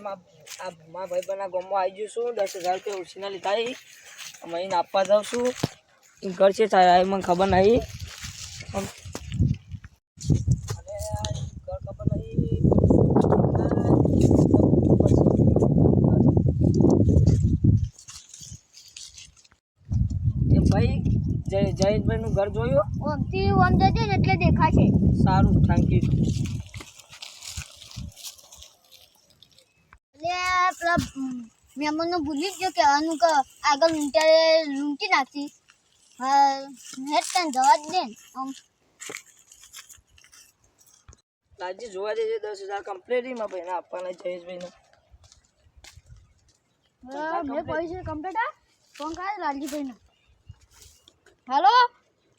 મારા ભાઈબંધના ગામમાં આવી જઉં છું 10,000 રૂપિયા ઉછીના લીધા મહિને આપવા જાઉં છું ઘર છે થાય મને ખબર નહીં ભાઈ જયેશભાઈ નું ઘર જોયું ઓમથી ઓમ જજે ને એટલે દેખાશે સારું થેન્ક યુ એટલે પેલા મહેમાનનો ભૂલી જ ગયો કહેવાનું કે આગળ લૂંટી નાખી હેડ તને જવા જ દે ને આમ લાજી જોવા જઈએ 10,000 કમ્પ્લીટ માં ભાઈને આપવાના જયેશભાઈને મેં પૈસા કમ્પ્લીટ આ ફોન કરે લાલજીભાઈને હેલો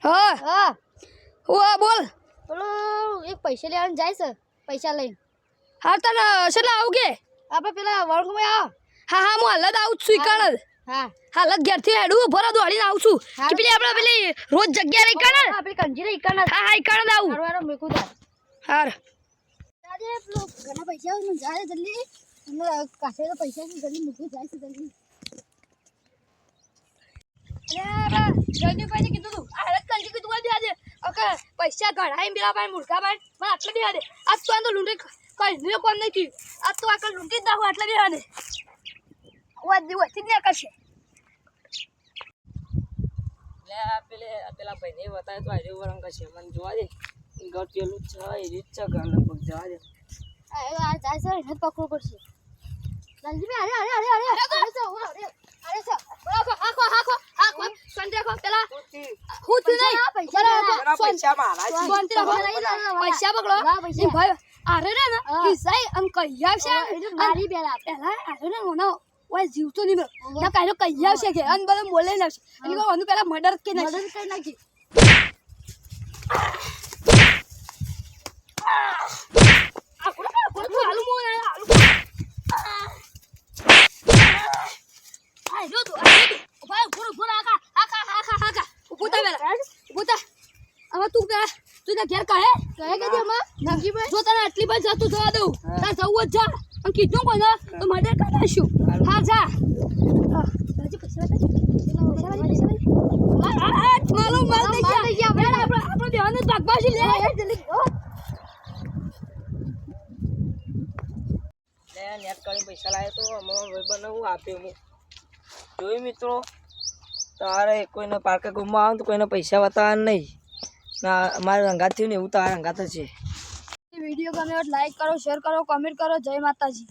હા હા હું બોલ પેલો એક પૈસા લેવાનું જાય છે પૈસા લઈને હા તને છેલ્લા આવું કે આપણે પેલા વર્ગમાં આવ હા હા હું હાલ જ આવું છું ઈકણ હા હાલ જ ઘેરથી હેડું ભરો દોડીને આવું છું કે પેલી આપણે પેલી રોજ જગ્યા રહી કણ હા પેલી કંજીરે ઈકણ હા હા ઈકણ આવું હારો મેકું જા હાર આજે પેલો ઘણા પૈસા મને જાય જલ્દી મને કાશે તો પૈસા છે જલ્દી મૂકું જાય છે જલ્દી અરે જલ્દી ભાઈને કીધું તું આ હાલત કંજી કીધું બોલ દે આજે ઓકે પૈસા ઘણા પેલા ભાઈ મુર્ગા ભાઈ મને આટલે બે દે આજ તો આંદો લૂંટી કઈ ને કોમ નહીં થયું આજ તો આકલ લૂંટી જ નાખું આટલે બે દે વાત દિવસથી જ ના કરશે પેલા ભાઈને બતાવે તો હારે વરંગ છે મને જોવા દે ઘર પેલું છે એ રીત છે ઘર લગભગ જવા દે આ જાય છે એને પકડવું પડશે લાલજીભાઈ અરે આખો સંજય આખો પેલા હું તું નહીં પૈસા મારા પૈસા પકડો એ ભાઈ અરે રે ને ઈસાઈ અમ કઈ આવશે મારી પેલા અરે રે ઓનો ઓય જીવતો નહીં ના કાઈનો કઈ આવશે કે અન બધું બોલે નાખશે અને ઓનું પેલા મર્ડર કે નાખી જો તને આટલી બાર જતું જવા દઉં તાર જવું જ જા અને કીધું કોને તો મર્ડર કરી નાખશું હા જા આપણો દેવાનું ભાગવાશી લે જલ્દી નેટ કરી પૈસા લાવે તો અમારા ભાઈબંધને હું આપ્યો હું જોયું મિત્રો તારે કોઈને પાર્કે ઘૂમવા આવે તો કોઈને પૈસા બતાવવા નહીં ના અમારે રંગાત થયું ને એવું તારા રંગાત જ છે વિડીયો ગમે લાઈક કરો શેર કરો કમેન્ટ કરો જય માતાજી